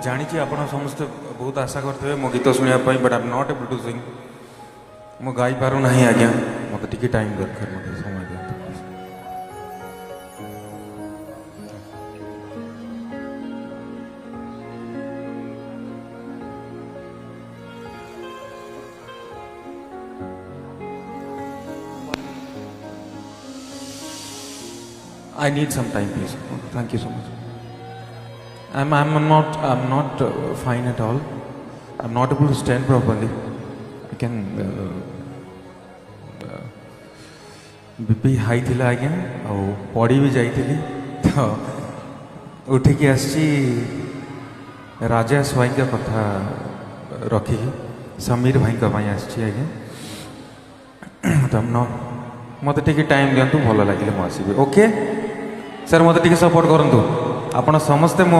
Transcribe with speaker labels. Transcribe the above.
Speaker 1: जानी आपण समस्त बहुत आशा करते मो गीत शुणापी but I am not able to sing मु गाई पारू ना आज्ञा मत टे टाइम दरकार मत समय दिखाते I need some time, please. Thank you so much. I'm not fine at all. I'm not able to stand properly. I can BP high थिला आज्ञा और पड़ी भी जाई थिली तो उठिकी आसी राजा स्वाई का कथा रखी समीर भाई का भाई आसी आज्ञा तो मत टे टाइम दिंतु भल लगे मुझे ओके सर मत टे सपोर्ट करूँ आपण समस्ते मो